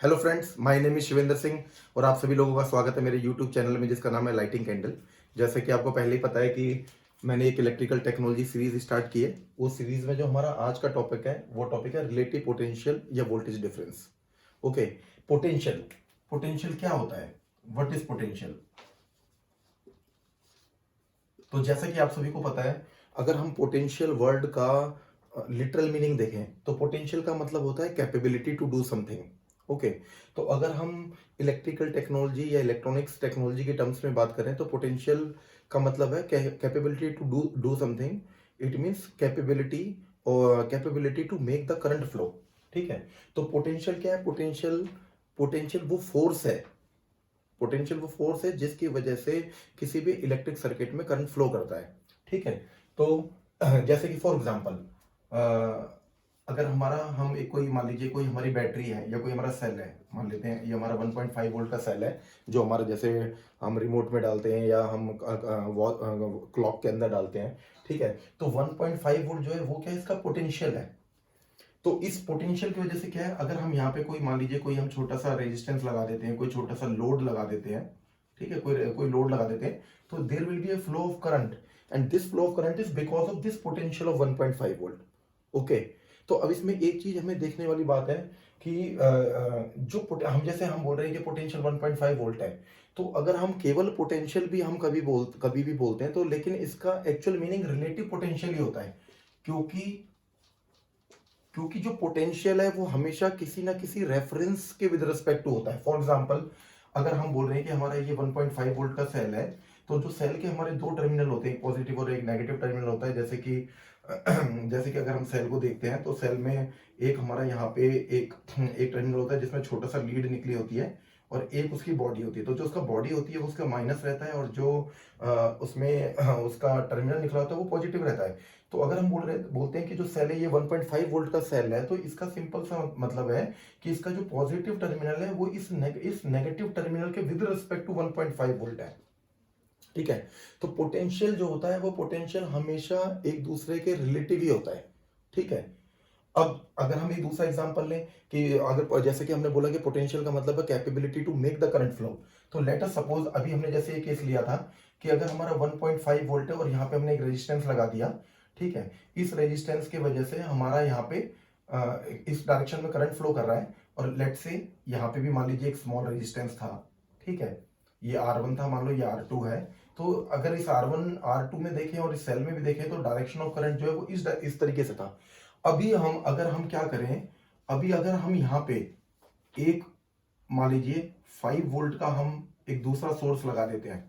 Hello friends, my name is Shivendra Singh और आप सभी लोगों का स्वागत है मेरे यूट्यूब चैनल में जिसका नाम है लाइटिंग कैंडल। जैसे कि आपको पहले ही पता है कि मैंने एक इलेक्ट्रिकल टेक्नोलॉजी सीरीज स्टार्ट की है। उस सीरीज में जो हमारा आज का टॉपिक है वो टॉपिक है रिलेटिव पोटेंशियल या voltage difference. Okay, potential potential क्या होता है? What is potential? तो जैसा कि आप सभी को पता है, अगर हम पोटेंशियल वर्ड का लिटरल मीनिंग देखें तो पोटेंशियल का मतलब होता है capability to do something. Okay, तो अगर हम इलेक्ट्रिकल टेक्नोलॉजी या इलेक्ट्रॉनिक्स टेक्नोलॉजी के टर्म्स में बात करें तो पोटेंशियल का मतलब है capability to do do something. It means capability और capability to make the current flow. ठीक है, तो पोटेंशियल क्या है? पोटेंशियल पोटेंशियल वो फोर्स है। पोटेंशियल वो फोर्स है जिसकी वजह से किसी भी इलेक्ट्रिक सर्किट में करंट फ्लो करता है। ठीक है, तो जैसे कि फॉर एग्जांपल अगर हमारा हम एक कोई मान लीजिए कोई हमारी बैटरी है या कोई हमारा सेल है, मान लेते हैं ये हमारा 1.5 वोल्ट का सेल है जो हमारा जैसे हम रिमोट में डालते हैं या हम क्लॉक के अंदर डालते हैं। ठीक है, तो 1.5 वोल्ट जो है वो क्या है? इसका पोटेंशियल है। तो इस पोटेंशियल की वजह से क्या है, अगर हम यहाँ पे कोई मान लीजिए कोई हम छोटा सा रेजिस्टेंस लगा देते हैं, कोई छोटा सा लोड लगा देते हैं। ठीक है, कोई कोई लोड लगा देते हैं तो there will be a flow of current and this flow of current is because of this potential of 1.5 volt. Okay, तो अब इसमें एक चीज हमें देखने वाली बात है कि हम जैसे हम बोल रहे हैं कि पोटेंशियल 1.5 वोल्ट है, तो अगर हम केवल पोटेंशियल भी हम कभी भी बोलते हैं तो लेकिन इसका एक्चुअल मीनिंग रिलेटिव पोटेंशियल ही होता है। क्योंकि क्योंकि जो पोटेंशियल है वो हमेशा किसी ना किसी रेफरेंस के विद रिस्पेक्ट टू होता है। फॉर एग्जांपल, अगर हम बोल रहे हैं कि हमारा ये 1.5 वोल्ट का सेल है, तो जो सेल के हमारे दो टर्मिनल होते हैं, एक पॉजिटिव और एक नेगेटिव टर्मिनल होता है। जैसे कि जैसे कि अगर हम सेल को देखते हैं तो सेल में एक हमारा यहाँ पे एक एक टर्मिनल होता है जिसमें छोटा सा लीड निकली होती है और एक उसकी बॉडी होती है। तो जो उसका बॉडी होती है वो उसका माइनस रहता है और जो उसमें उसका टर्मिनल निकला होता है वो पॉजिटिव रहता है। तो अगर हम बोलते हैं कि जो सेल है ये 1.5 वोल्ट का सेल है, तो इसका सिंपल सा मतलब है कि इसका जो पॉजिटिव टर्मिनल है वो इस नेगेटिव टर्मिनल के विद रिस्पेक्ट टू 1.5 वोल्ट है। ठीक है, तो पोटेंशियल जो होता है वो पोटेंशियल हमेशा एक दूसरे के रिलेटिव ही होता है। ठीक है, अब अगर हम एक दूसरा एग्जांपल लें कि अगर जैसे कि हमने बोला कि पोटेंशियल का मतलब है capability to make the current flow, तो लेट अस सपोज अभी हमने जैसे एक केस लिया था कि अगर हमारा 1.5 वोल्ट है और यहाँ पे हमने एक रेजिस्टेंस लगा दिया। ठीक है, इस रेजिस्टेंस की वजह से हमारा यहाँ पे इस डायरेक्शन में करंट फ्लो कर रहा है और लेट से यहाँ पे भी मान लीजिए एक स्मॉल रेजिस्टेंस था। ठीक है, ये R1 था, मान लो ये R2 है। तो अगर इस R1 R2 में देखें और इस सेल में भी देखें तो डायरेक्शन ऑफ करंट जो है वो इस तरीके से था। अभी हम क्या करें, अभी अगर हम यहाँ पे एक मान लीजिए 5 वोल्ट का हम एक दूसरा सोर्स लगा देते हैं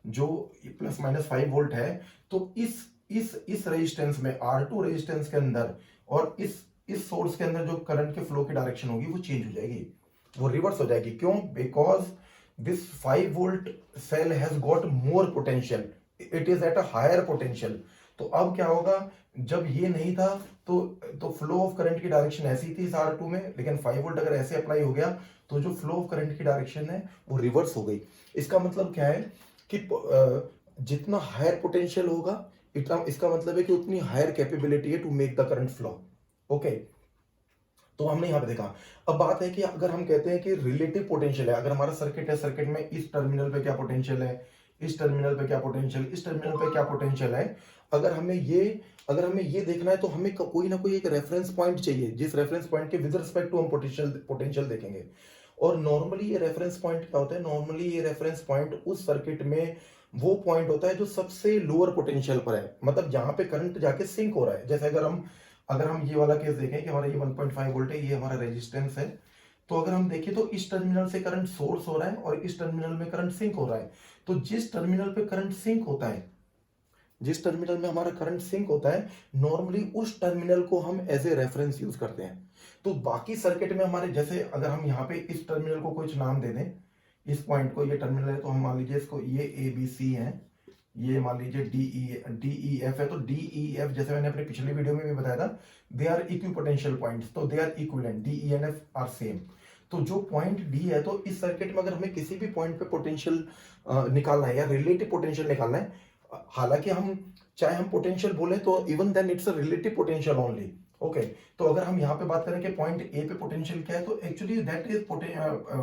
जो प्लस माइनस 5 वोल्ट है, तो इस रेजिस्टेंस में R2 रेजिस्टेंस के अंदर और इस सोर्स के अंदर जो करंट के फ्लो की डायरेक्शन होगी वो चेंज हो जाएगी, वो रिवर्स हो जाएगी। क्यों? Because this 5 volt cell has got more potential, it is at a higher potential. तो अब क्या होगा, जब ये नहीं था तो फ्लो ऑफ करंट की डायरेक्शन ऐसी थी इस R2 में, लेकिन 5 वोल्ट अगर ऐसे अप्लाई हो गया तो जो फ्लो ऑफ करंट की डायरेक्शन है वो रिवर्स हो गई। इसका मतलब क्या है कि जितना हायर पोटेंशियल होगा इतना इसका मतलब है कि उतनी हायर कैपेबिलिटी है to make the current flow. Okay, तो हमने यहां पे देखा। अब बात है कि अगर हम कहते हैं कि रिलेटिव पोटेंशियल है, अगर हमारा सर्किट है, सर्किट में इस टर्मिनल पे क्या पोटेंशियल है, इस टर्मिनल पे क्या पोटेंशियल, इस टर्मिनल पे क्या पोटेंशियल है, अगर हमें ये अगर हमें ये देखना है तो हमें कोई ना कोई एक रेफरेंस पॉइंट चाहिए जिस रेफरेंस पॉइंट के विद रिस्पेक्ट टू हम पोटेंशियल पोटेंशियल देखेंगे। और नॉर्मली ये रेफरेंस पॉइंट क्या होता है? नॉर्मली ये रेफरेंस पॉइंट उस सर्किट में वो पॉइंट होता है जो सबसे लोअर पोटेंशियल पर है, मतलब जहां पे करंट जाके सिंक हो रहा है। जैसे अगर हम ये वाला केस देखें कि हमारा ये 1.5 वोल्ट है, ये हमारा रेजिस्टेंस है। तो अगर हम देखें तो इस टर्मिनल से करंट सोर्स हो रहा है और इस टर्मिनल में करंट सिंक हो रहा है। तो जिस टर्मिनल पे करंट सिंक होता है, जिस टर्मिनल में हमारा करंट सिंक होता है, नॉर्मली उस टर्मिनल को हम एज ए रेफरेंस यूज करते हैं। तो बाकी सर्किट में हमारे जैसे अगर हम यहाँ पे इस टर्मिनल को कुछ नाम दे दें, इस पॉइंट को, ये टर्मिनल है तो हम मान लीजिए इसको ये ABC है, ये मान लीजिए DEF है। तो DEF जैसे मैंने अपने पिछले वीडियो में भी बताया था, दे आर इक्विपोटेंशियल पॉइंट्स, तो they are equivalent, DENF are same. तो जो पॉइंट D है, तो इस सर्किट में अगर हमें किसी भी पॉइंट पे पोटेंशियल निकालना है या रिलेटिव पोटेंशियल निकालना है, हालांकि हम चाहे हम पोटेंशियल बोले तो even then it's a relative potential only. Okay, तो अगर हम यहाँ पे बात करें कि पॉइंट ए पे पोटेंशियल क्या है, तो actually that is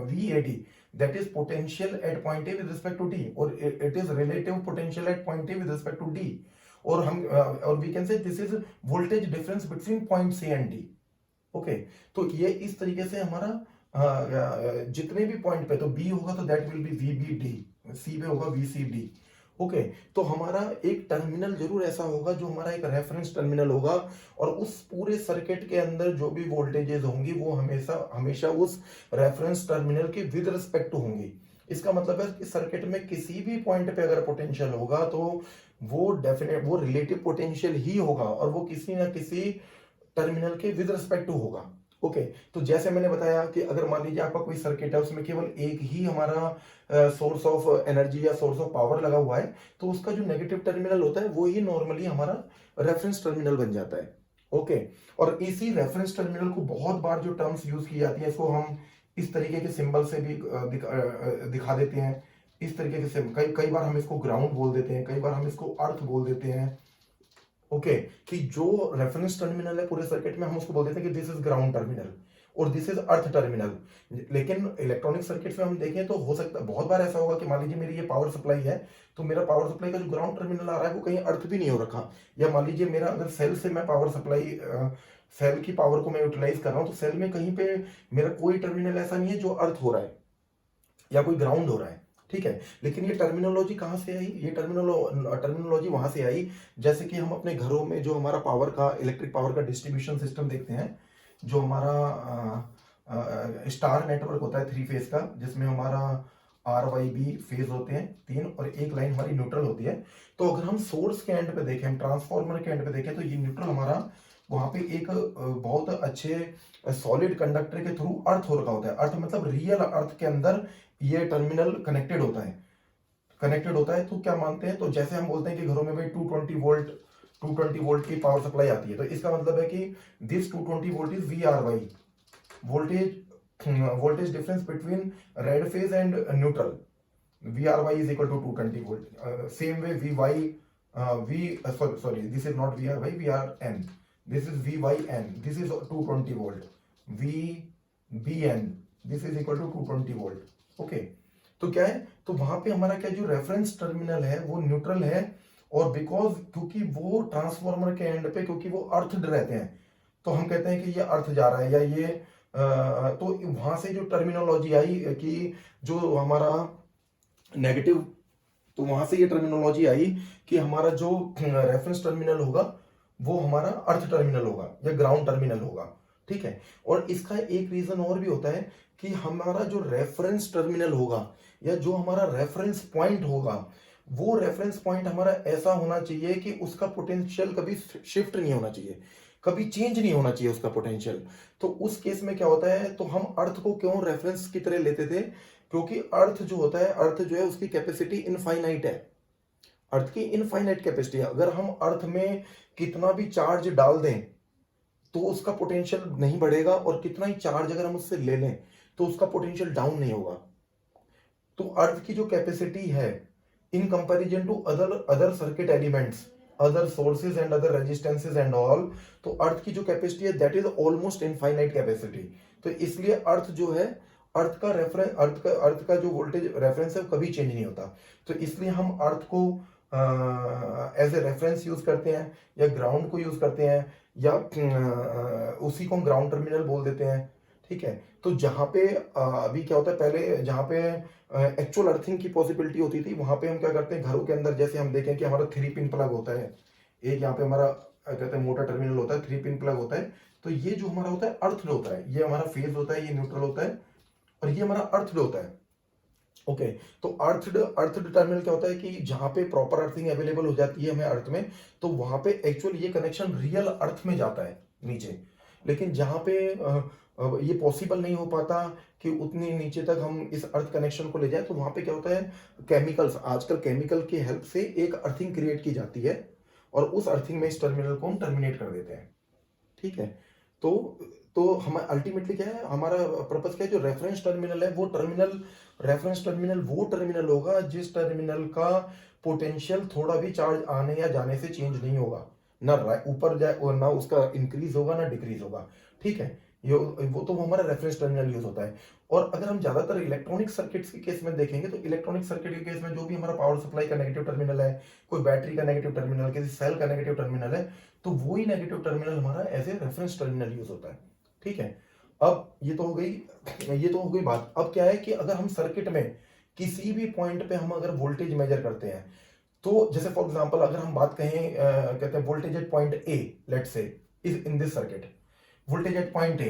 V A D, that is potential at point A with respect to D, और it is relative potential at point A with respect to D, और हम और we can say this is voltage difference between point C and D. Okay, तो ये इस तरीके से हमारा जितने भी पॉइंट पे, तो बी होगा तो that will be V B D, C पे होगा वी सी डी। ओके, तो हमारा एक टर्मिनल जरूर ऐसा होगा जो हमारा एक रेफरेंस टर्मिनल होगा, और उस पूरे सर्किट के अंदर जो भी वोल्टेजेस होंगी वो हमेशा हमेशा उस रेफरेंस टर्मिनल के विद रिस्पेक्ट टू होंगी। इसका मतलब है कि सर्किट में किसी भी पॉइंट पे अगर पोटेंशियल होगा तो वो डेफिनेट वो रिलेटिव पोटेंशियल ही होगा, और वो किसी ना किसी टर्मिनल के विद रिस्पेक्ट टू होगा। ओके, तो जैसे मैंने बताया कि अगर मान लीजिए आपका कोई सर्किट है, उसमें केवल एक ही हमारा सोर्स ऑफ एनर्जी या सोर्स ऑफ पावर लगा हुआ है, तो उसका जो नेगेटिव टर्मिनल होता है वो ही नॉर्मली हमारा रेफरेंस टर्मिनल बन जाता है। ओके, और इसी रेफरेंस टर्मिनल को बहुत बार जो टर्म्स यूज की जाती है, इसको हम इस तरीके के सिंबल से भी दिखा देते हैं। इस तरीके से कई कई बार हम इसको ग्राउंड बोल देते हैं, कई बार हम इसको अर्थ बोल देते हैं। ओके, कि जो रेफरेंस टर्मिनल है पूरे सर्किट में, हम उसको बोल देते हैं कि दिस इज ग्राउंड टर्मिनल और दिस इज अर्थ टर्मिनल। लेकिन इलेक्ट्रॉनिक सर्किट में हम देखें तो हो सकता है बहुत बार ऐसा होगा कि मान लीजिए मेरी ये पावर सप्लाई है, तो मेरा पावर सप्लाई का जो ग्राउंड टर्मिनल आ रहा है वो कहीं अर्थ भी नहीं हो रखा, या मान लीजिए मेरा अगर सेल से मैं पावर सप्लाई सेल की पावर को मैं यूटिलाइज कर रहा हूँ, तो सेल में कहीं पे मेरा कोई टर्मिनल ऐसा नहीं है जो अर्थ हो रहा है या कोई ग्राउंड हो रहा है। ठीक है, लेकिन ये टर्मिनोलॉजी कहाँ से आई? ये टर्मिनोलॉजी वहां से आई, जैसे कि हम अपने घरों में जो हमारा पावर का इलेक्ट्रिक पावर का डिस्ट्रीब्यूशन सिस्टम देखते हैं, जो हमारा स्टार नेटवर्क होता है 3 फेज का, जिसमें हमारा आर वाई बी फेज होते हैं 3, और एक लाइन हमारी न्यूट्रल होती है। तो अगर हम सोर्स के एंड पे देखें, हम ट्रांसफॉर्मर के एंड पे देखें, तो ये न्यूट्रल हमारा वहां पे एक बहुत अच्छे सॉलिड कंडक्टर के थ्रू अर्थ हो रखा होता है। अर्थ मतलब रियल अर्थ के अंदर ये टर्मिनल कनेक्टेड होता है। तो क्या मानते हैं, तो जैसे हम बोलते हैं कि घरों में भाई 220 वोल्ट की पावर सप्लाई आती है, तो इसका मतलब है कि this 220 volt is V R Y, voltage difference between red phase and neutral. V R Y is equal to 220 volt. Same way V Y V sorry this is not V R Y, V R N, this is V Y N, this is 220 volt. V B N, this is equal to 220 volt. Okay, तो क्या है, तो वहां पे हमारा क्या जो reference terminal है वो न्यूट्रल है, और बिकॉज क्योंकि वो ट्रांसफॉर्मर के एंड पे क्योंकि वो अर्थड रहते हैं, तो हम कहते हैं कि ये अर्थ जा रहा है, या ये तो वहां से जो टर्मिनोलॉजी आई कि जो हमारा नेगेटिव, तो वहां से ये टर्मिनोलॉजी आई कि हमारा जो रेफरेंस टर्मिनल होगा वो हमारा अर्थ टर्मिनल होगा या ग्राउंड टर्मिनल होगा। ठीक है, और इसका एक रीजन और भी होता है कि हमारा जो रेफरेंस टर्मिनल होगा या जो हमारा रेफरेंस पॉइंट होगा, वो रेफरेंस पॉइंट हमारा ऐसा होना चाहिए कि उसका पोटेंशियल कभी शिफ्ट नहीं होना चाहिए, कभी चेंज नहीं होना चाहिए उसका पोटेंशियल। तो उस केस में क्या होता है, तो हम अर्थ को क्यों रेफरेंस की तरह लेते थे? क्योंकि अर्थ जो होता है, अर्थ जो है उसकी कैपेसिटी इनफाइनाइट है, अर्थ की इनफाइनाइट कैपेसिटी है। अगर हम अर्थ में कितना भी चार्ज डाल दें तो उसका पोटेंशियल नहीं बढ़ेगा, और कितना ही चार्ज अगर हम उससे ले लें तो उसका पोटेंशियल डाउन नहीं होगा। तो अर्थ की जो कैपेसिटी है in comparison to other circuit elements, other sources and other resistances and all, तो अर्थ की जो कैपेसिटी है that is almost infinite capacity. तो इसलिए अर्थ जो है, अर्थ का जो वोल्टेज रेफरेंस है वो कभी चेंज नहीं होता। तो इसलिए हम अर्थ को एज ए रेफरेंस यूज करते हैं, या ग्राउंड को यूज करते हैं, या उसी को हम ग्राउंड टर्मिनल बोल देते हैं। ठीक है, तो जहां पे अभी क्या होता है, पहले जहां पे एक्चुअल अर्थिंग की पॉसिबिलिटी होती थी, वहां पे हम क्या करते हैं, घरों के अंदर जैसे हम देखें कि हमारा 3 पिन प्लग होता है, एक यहाँ पे हमारा कहते हैं मोटा टर्मिनल होता है, 3 पिन प्लग होता है। तो ये जो हमारा होता है अर्थ होता है, ये हमारा फेज होता है, ये न्यूट्रल होता है, और ये हमारा अर्थ होता है। ओके, तो अर्थ टर्मिनल क्या होता है कि जहां पे प्रॉपर अर्थिंग अवेलेबल हो जाती है हमें अर्थ में, तो वहां पे एक्चुअल ये कनेक्शन रियल अर्थ में जाता है नीचे। लेकिन जहां पे ये पॉसिबल नहीं हो पाता कि उतनी नीचे तक हम इस अर्थ कनेक्शन को ले जाए, तो वहां पे क्या होता है, केमिकल्स, आजकल केमिकल की हेल्प से एक अर्थिंग क्रिएट की जाती है, और उस अर्थिंग में इस टर्मिनल को हम टर्मिनेट कर देते हैं। ठीक है, तो हम अल्टीमेटली क्या है, हमारा पर्पस क्या है, जो रेफरेंस टर्मिनल है वो रेफरेंस टर्मिनल वो टर्मिनल होगा जिस टर्मिनल का पोटेंशियल थोड़ा भी चार्ज आने या जाने से चेंज नहीं होगा। ना ऊपर जाए और ना उसका इंक्रीज होगा ना डिक्रीज होगा, ठीक है। ये वो तो हमारा रेफरेंस टर्मिनल यूज होता है। और अगर हम ज्यादातर इलेक्ट्रॉनिक सर्किट्स के केस में देखेंगे तो इलेक्ट्रॉनिक सर्किट के केस में जो भी हमारा पावर सप्लाई का नेगेटिव टर्मिनल है, कोई बैटरी का नेगेटिव टर्मिनल, किसी सेल का नेगेटिव टर्मिनल है, तो वही नेगेटिव टर्मिनल हमारा as a reference terminal use होता है, ठीक है। अब ये तो हो गई बात। अब क्या है कि अगर हम सर्किट में किसी भी पॉइंट पे हम अगर वोल्टेज मेजर करते हैं, तो जैसे फॉर एग्जांपल अगर हम बात कहें, कहते हैं voltage at point A, let's say is in this circuit, voltage at point A.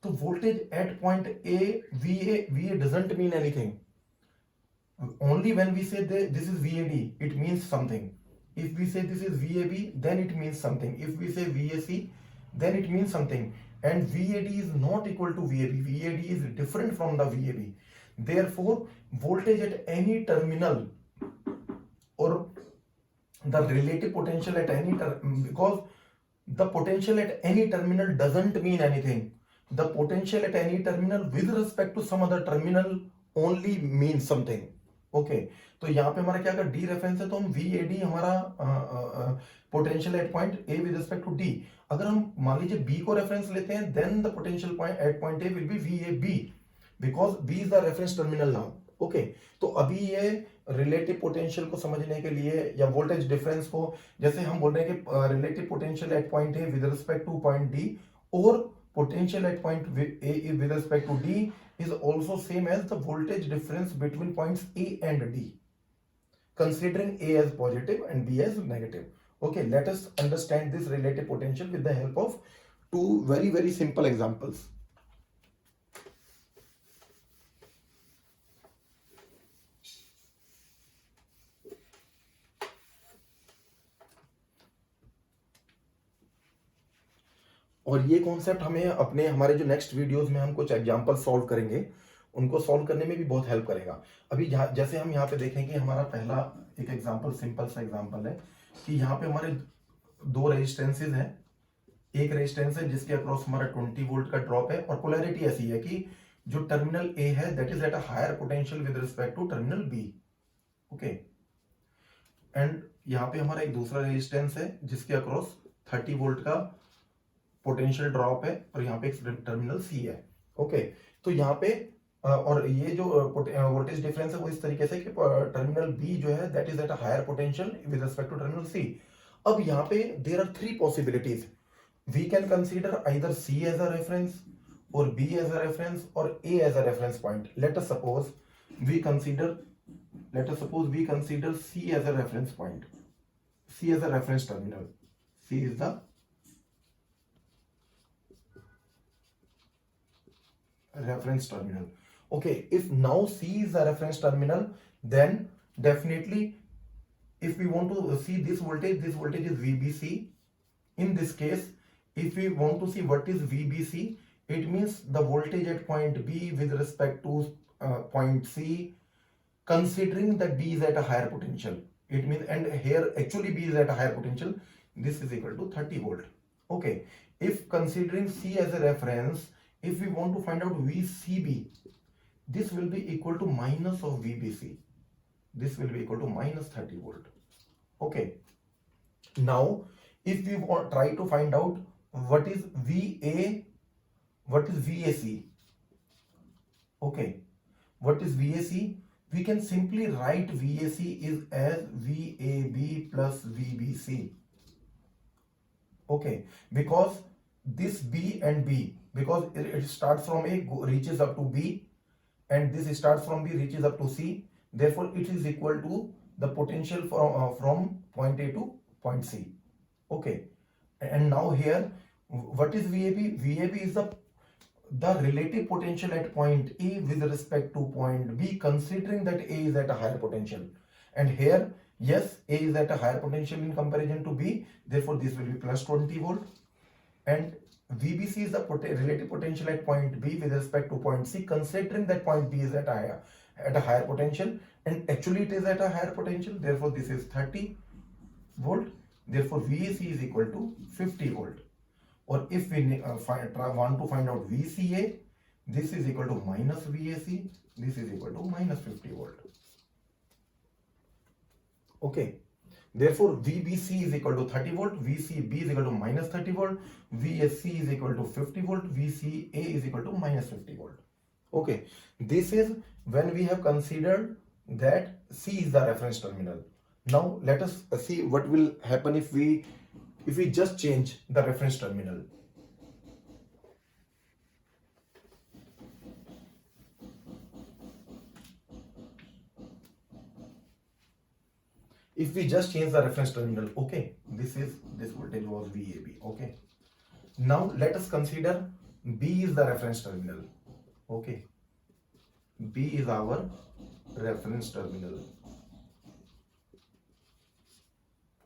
So voltage at point A, VA doesn't mean anything. Only when we say this is VAD, it means something. If we say this is VAB, then it means something. If we say VAC, then it means something. And VAD is not equal to VAB. VAD is different from the VAB. Therefore, voltage at any terminal or the relative potential at any because the potential at any terminal doesn't mean anything. The potential at any terminal with respect to some other terminal only means something. Okay, तो यहाँ पे हमारा क्या अगर D reference है तो हम V A D हमारा potential at point A with respect to D. अगर हम मान लीजिए बी को रेफरेंस लेते हैं then the potential point at point A will be V A B because B is the reference terminal now. Okay, तो अभी ये रिलेटिव पोटेंशियल को समझने के लिए या वोल्टेज डिफरेंस को, जैसे हम बोल रहे हैं कि relative potential at point A with respect to point D और potential at point A with respect to D is also same as the voltage difference between points A and D, considering A as positive and B as negative. Okay, let us understand this relative potential with the help of two very simple examples. और ये concept हमें हमारे जो next videos में हम कुछ example solve करेंगे, उनको सॉल्व करने में भी बहुत हेल्प करेगा। अभी जैसे हम यहाँ पे देखेंगे, हमारा पहला एक एग्जांपल, सिंपल सा एग्जांपल है कि यहाँ पे हमारे दो रेजिस्टेंसेज हैं। एक रेजिस्टेंस है जिसके अक्रॉस हमारा 20 वोल्ट का ड्रॉप है और पोलैरिटी ऐसी है कि जो टर्मिनल ए है that is at a higher potential with respect to terminal B. Okay, and यहाँ पे हमारा एक दूसरा रेजिस्टेंस है जिसके अक्रॉस 30 वोल्ट का पोटेंशियल ड्रॉप है और यहाँ पे एक टर्मिनल सी है। ओके, तो यहाँ पे और ये जो वोल्टेज डिफरेंस है वो इस तरीके से कि टर्मिनल बी जो है that is at a higher potential with respect to terminal C. अब यहाँ पे there are three possibilities. We can consider either C as a reference और बी एज अ रेफरेंस और A as a reference point. Let us suppose we consider C as a reference point, C as a reference terminal, C is the reference terminal. Okay, if now C is the reference terminal, then definitely if we want to see this voltage is VBC. In this case, if we want to see what is VBC, it means the voltage at point B with respect to point C, considering that B is at a higher potential. It means, and here actually B is at a higher potential, this is equal to 30 volt. Okay, if considering C as a reference, if we want to find out VCB, this will be equal to minus of VBC. This will be equal to minus 30 volt. Okay. Now, if we try to find out what is VA, what is VAC. Okay. What is VAC? We can simply write VAC is as VAB plus VBC. Okay. Because this B and B, because it starts from A, reaches up to B, and this starts from B, reaches up to C. Therefore, it is equal to the potential from point A to point C. Okay, and now here, what is VAB? VAB is the relative potential at point A with respect to point B, considering that A is at a higher potential. And here, yes, A is at a higher potential in comparison to B. Therefore, this will be plus 20 volt. And VBC is the relative potential at point B with respect to point C, considering that point B is at a higher potential, and actually it is at a higher potential. Therefore, this is 30 volt. Therefore, VAC is equal to 50 volt. Or if we want to find out VCA, this is equal to minus VAC. This is equal to minus 50 volt. Okay. Therefore VBC is equal to 30 volt, VCB is equal to minus 30 volt, VSC is equal to 50 volt, VCA is equal to minus 50 volt. Okay, this is when we have considered that C is the reference terminal. Now let us see what will happen if we just change the reference terminal. If we just change the reference terminal, okay, this voltage was VAB, okay. Now let us consider B is the reference terminal, okay. B is our reference terminal,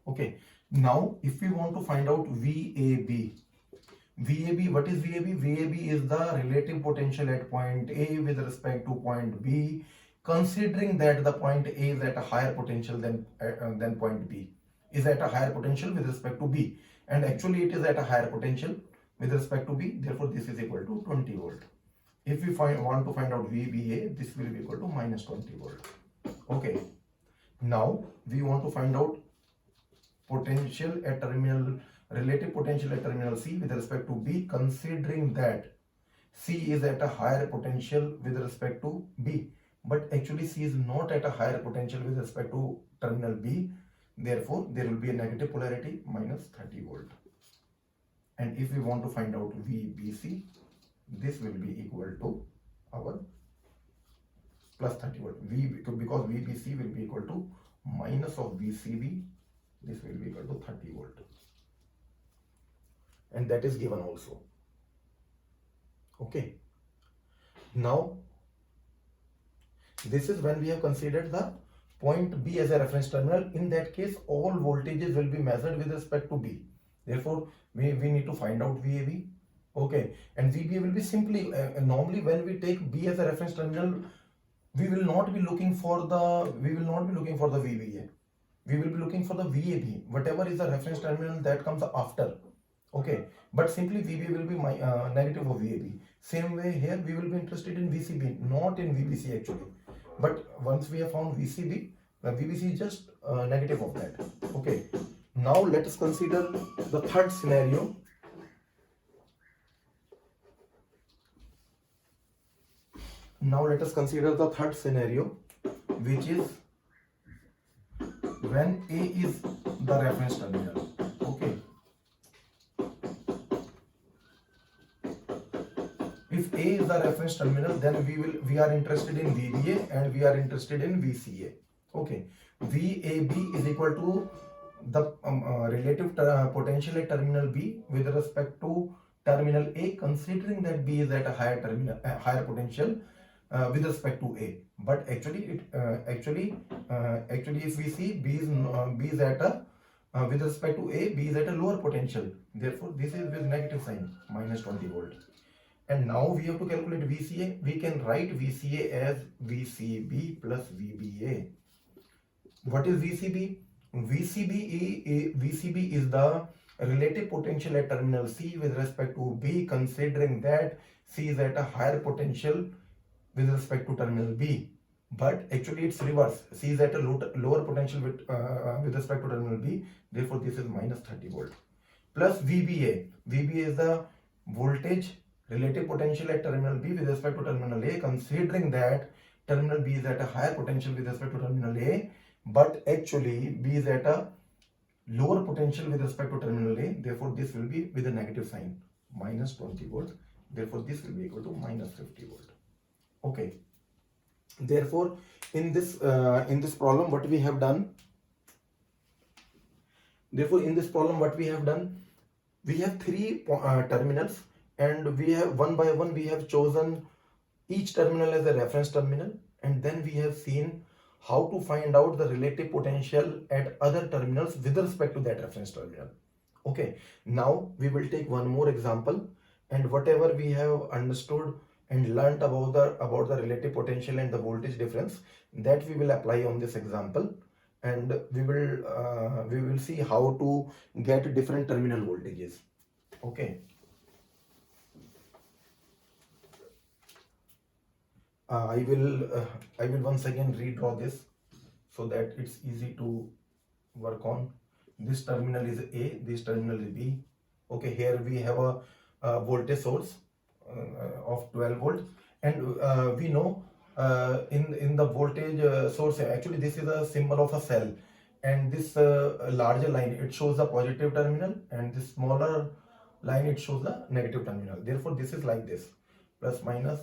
okay. Now if we want to find out VAB, what is VAB? VAB is the relative potential at point A with respect to point B, considering that the point A is at a higher potential than point B, is at a higher potential with respect to B, and actually it is at a higher potential with respect to B. Therefore this is equal to 20 volt. If we want to find out VBA, this will be equal to minus 20 volt. Okay. Now we want to find out potential at terminal, relative potential at terminal C with respect to B, considering that C is at a higher potential with respect to B, but actually C is not at a higher potential with respect to terminal B. Therefore there will be a negative polarity, minus 30 volt. And if we want to find out VBC, this will be equal to our plus 30 volt. Because VBC will be equal to minus of VCB, this will be equal to 30 volt. And that is given also. Okay. Now, this is when we have considered the point B as a reference terminal. In that case, all voltages will be measured with respect to B. Therefore, we need to find out VAB. Okay. And VBA will be simply, normally when we take B as a reference terminal, we will not be looking for the VBA. We will be looking for the VAB, whatever is the reference terminal that comes after. Okay, but simply VBA will be negative of VAB. Same way here we will be interested in VCB, not in VBC actually. But once we have found VCB, the VBC is just negative of that. Okay, now let us consider the third scenario. Now let us consider the third scenario, which is when A is the reference terminal. Okay. If A is the reference terminal, then we are interested in VBA and we are interested in VCA. Okay. VAB is equal to the relative potential at terminal B with respect to terminal A, considering that B is at a higher potential with respect to A. But actually, if we see B is at a with respect to A, B is at a lower potential. Therefore, this is with negative sign, minus 20 volt. And now we have to calculate VCA. We can write VCA as VCB plus VBA. What is VCB? VCB is the relative potential at terminal C with respect to B, considering that C is at a higher potential with respect to terminal B. But actually it's reverse. C is at a lower potential with respect to terminal B. Therefore this is minus 30 volt. Plus VBA. VBA is the voltage relative potential at terminal B with respect to terminal A, considering that terminal B is at a higher potential with respect to terminal A, but actually B is at a lower potential with respect to terminal A. Therefore this will be with a negative sign, minus 20 volt. Therefore this will be equal to minus 50 volt. Okay. Therefore in this problem what we have done, we have three terminals, and we have one by one we have chosen each terminal as a reference terminal, and then we have seen how to find out the relative potential at other terminals with respect to that reference terminal. Okay, now we will take one more example, and whatever we have understood and learnt about the relative potential and the voltage difference, that we will apply on this example, and we will see how to get different terminal voltages. Okay. I will once again redraw this so that it's easy to work on. This terminal is A, this terminal is B. Okay, here we have a voltage source of 12 volt, and we know in the voltage source, actually this is a symbol of a cell, and this larger line, it shows the positive terminal, and this smaller line, it shows the negative terminal. Therefore this is like this, plus minus,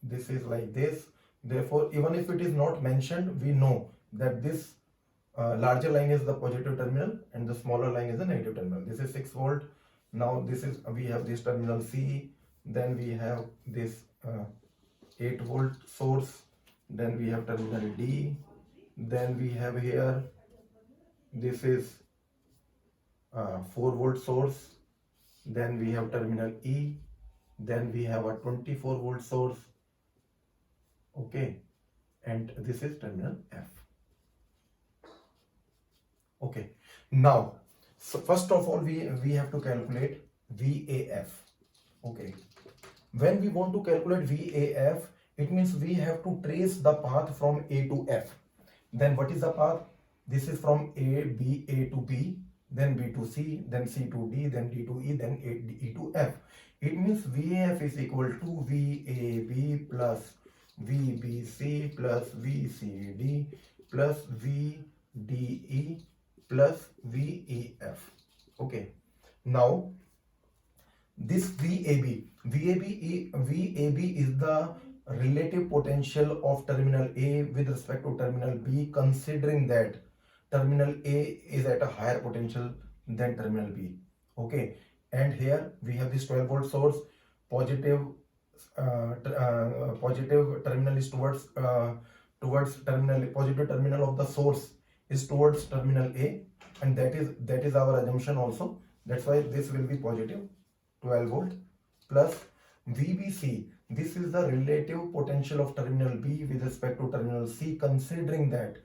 this is like this. Therefore even if it is not mentioned, we know that this larger line is the positive terminal and the smaller line is the negative terminal. This is 6 volt. Now this is, we have this terminal C, then we have this 8 volt source, then we have terminal D, then we have here, this is 4 volt source, then we have terminal E, then we have a 24 volt source, okay, and this is terminal F. Okay, now so first of all we have to calculate VAF. Okay, when we want to calculate VAF, it means we have to trace the path from A to F. Then what is the path? This is from A to B, then B to C, then C to D, then D to E, then E to F. It means VAF is equal to VAB plus VBC plus VCD plus VDE plus VEF. Okay, now this VAB is the relative potential of terminal A with respect to terminal B, considering that terminal A is at a higher potential than terminal B. Okay, and here we have this 12 volt source, positive terminal is towards terminal, positive terminal of the source is towards terminal A, and that is our assumption also. That's why this will be positive 12 volt plus VBC. This is the relative potential of terminal B with respect to terminal C, considering that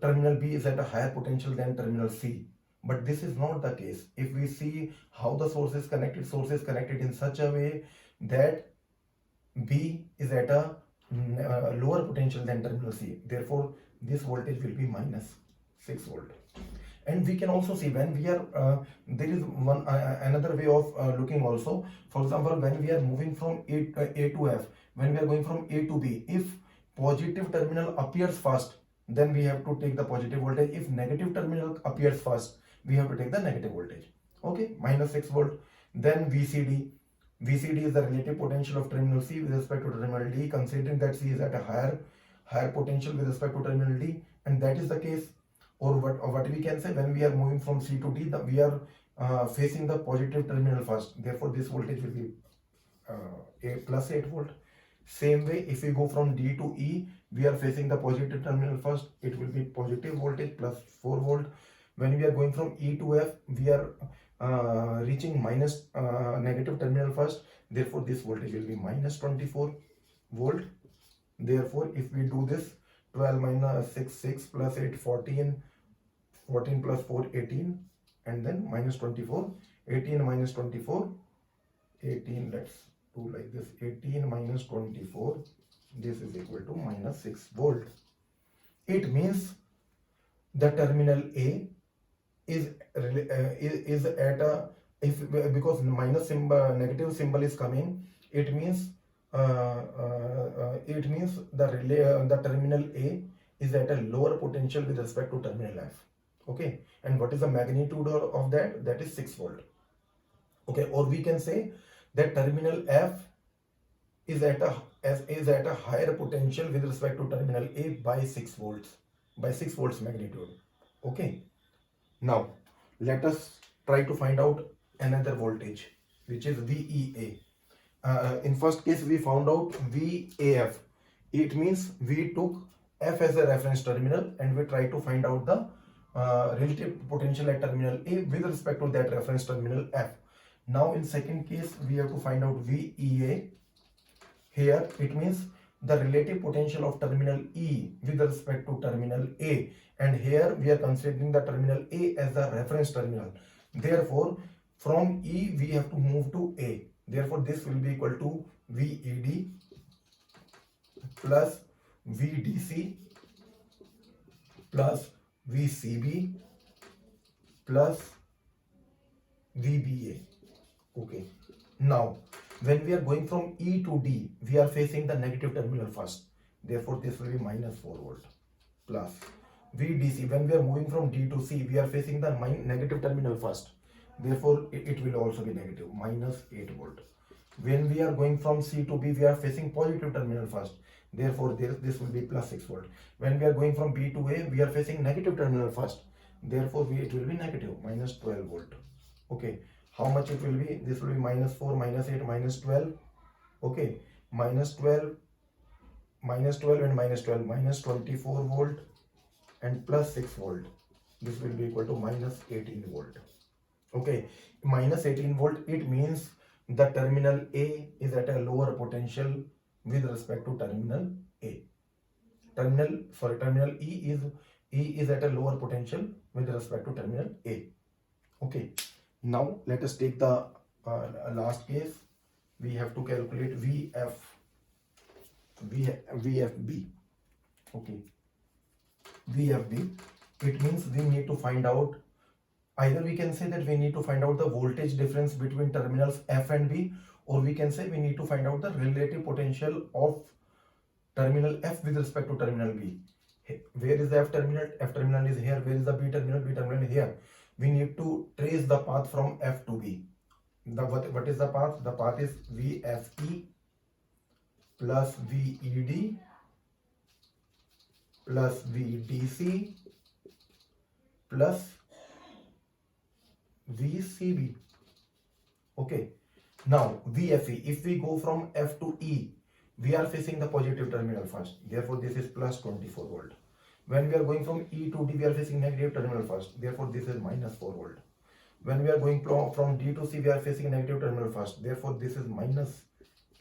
terminal B is at a higher potential than terminal C. But this is not the case. If we see how the source is connected in such a way that B is at a lower potential than terminal C. Therefore, this voltage will be minus 6 volt. And we can also see when we are there is one another way of looking also. For example, when we are moving from A to F, when we are going from A to B, if positive terminal appears first, then we have to take the positive voltage. If negative terminal appears first, we have to take the negative voltage. Okay, minus 6 volt. Then VCD is the relative potential of terminal C with respect to terminal D, considering that C is at a higher potential with respect to terminal D, and that is the case. Or what we can say, when we are moving from C to D, we are facing the positive terminal first. Therefore, this voltage will be plus 8 volt. Same way, if we go from D to E, we are facing the positive terminal first. It will be positive voltage plus 4 volt. When we are going from E to F, we are reaching minus negative terminal first. Therefore, this voltage will be minus 24 volt. Therefore, if we do this, 12 minus 6 plus 8 14 plus 4 18, and then minus 24, 18 minus 24, 18, let's do like this, 18 minus 24, this is equal to minus 6 volt. It means the terminal A is at a, because minus symbol, negative symbol is coming, it means the terminal A is at a lower potential with respect to terminal F. Okay, and what is the magnitude of that? That is 6 volt. Okay, or we can say that terminal F is at a higher potential with respect to terminal A by 6 volts, magnitude. Okay, now let us try to find out another voltage, which is VEA. In first case, we found out VAF. It means we took F as a reference terminal and we try to find out the relative potential at terminal A with respect to that reference terminal F. Now in second case, we have to find out VEA. Here it means the relative potential of terminal E with respect to terminal A, and here we are considering the terminal A as the reference terminal. Therefore, from E we have to move to A. Therefore, this will be equal to VED plus VDC plus VCB plus VBA. Okay. Now, when we are going from E to D, we are facing the negative terminal first. Therefore, this will be minus 4 volt plus VDC. When we are moving from D to C, we are facing the negative terminal first. Therefore, it will also be negative, minus 8 volt. When we are going from C to B, we are facing positive terminal first. Therefore, this will be plus 6 volt. When we are going from B to A, we are facing negative terminal first. Therefore, it will be negative, minus 12 volt. Okay. How much it will be? This will be minus 4, minus 8, minus 12. Okay. Minus 12 and minus 12, minus 24 volt and plus 6 volt. This will be equal to minus 18 volt. Okay. Minus 18 volt, it means the terminal A is at a lower potential with respect to terminal A. Terminal E is at a lower potential with respect to terminal A. Okay. Now let us take the last case. We have to calculate VFB. Okay. VFB. It means we need to find out, either we can say that we need to find out the voltage difference between terminals F and B, or we can say we need to find out the relative potential of terminal F with respect to terminal B. Where is the F terminal? F terminal is here. Where is the B terminal? B terminal is here. We need to trace the path from F to B. What is the path? The path is VFE plus VED plus VDC plus VCB. Okay. Now VFE, if we go from F to E, we are facing the positive terminal first. Therefore, this is plus 24 volt. When we are going from E to D, we are facing negative terminal first. Therefore, this is minus 4 volt. When we are going from D to C, we are facing negative terminal first. Therefore, this is minus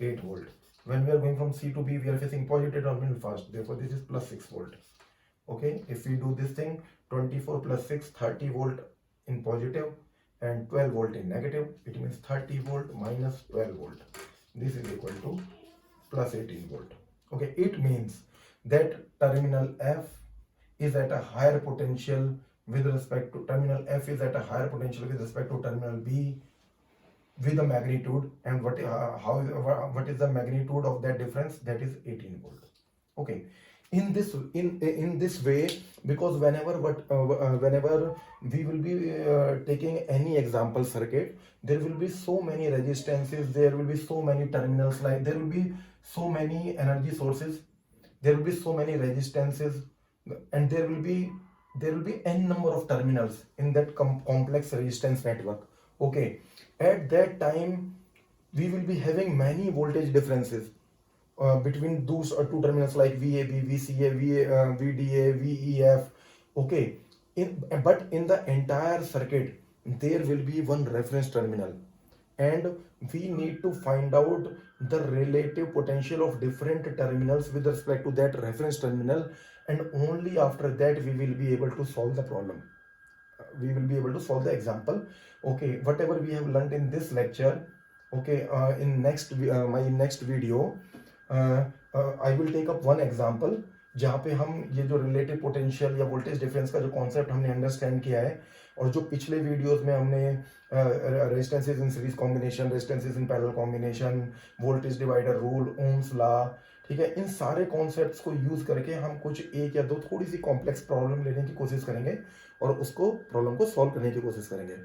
8 volt. When we are going from C to B, we are facing positive terminal first. Therefore, this is plus 6 volt. Okay. If we do this thing, 24 plus 6, 30 volt in positive and 12 volt in negative. It means 30 volt minus 12 volt. This is equal to plus 18 volt. Okay. It means that terminal F is at a higher potential with respect to terminal F is at a higher potential with respect to terminal B with the magnitude, and what is the magnitude of that difference? That is 18 volt. Okay. In this way, because whenever we will be taking any example circuit, there will be so many resistances, there will be so many terminals, like there will be so many energy sources, there will be so many resistances, and there will be n number of terminals in that complex resistance network. Okay. At that time, we will be having many voltage differences between those two terminals like VAB, VCA, VDA, VEF. Okay. But in the entire circuit, there will be one reference terminal, and we need to find out the relative potential of different terminals with respect to that reference terminal, and only after that we will be able to solve the problem. We will be able to solve the example. Okay. Whatever we have learned in this lecture, okay, in my next video, I will take up one example जहाँ पे हम ये जो relative potential या voltage difference का जो concept हमने understand किया है, और जो पिछले वीडियोस में हमने resistances in series combination, resistances in parallel combination, voltage divider rule, Ohm's law, ठीक है, इन सारे कॉन्सेप्ट्स को यूज करके हम कुछ एक या दो थोड़ी सी कॉम्प्लेक्स प्रॉब्लम लेने की कोशिश करेंगे और उसको प्रॉब्लम को सॉल्व करने की कोशिश करेंगे.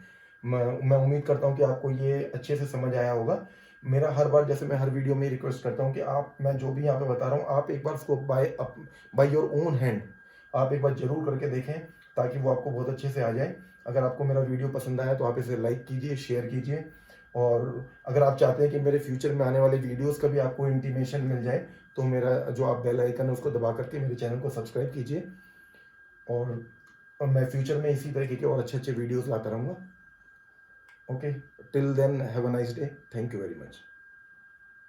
मैं उम्मीद करता हूँ कि आपको ये अच्छे से समझ आया होगा. मेरा हर बार, जैसे मैं हर वीडियो में रिक्वेस्ट करता हूँ कि मैं जो भी यहाँ पे बता रहा हूँ, आप एक बार उसको बाय योर ओन हैंड आप एक बार जरूर करके देखें, ताकि वो आपको बहुत अच्छे से आ जाए. अगर आपको मेरा वीडियो पसंद आया तो आप इसे लाइक कीजिए, शेयर कीजिए, और अगर आप चाहते हैं कि मेरे फ्यूचर में आने वाले वीडियोस का भी आपको इंटीमेशन मिल जाए, तो मेरा जो आप बेल आइकन है उसको दबा करके मेरे चैनल को सब्सक्राइब कीजिए, और मैं फ्यूचर में इसी तरीके के और अच्छे वीडियोस लाता रहूँगा. Okay, till then, have a nice day. Thank you very much.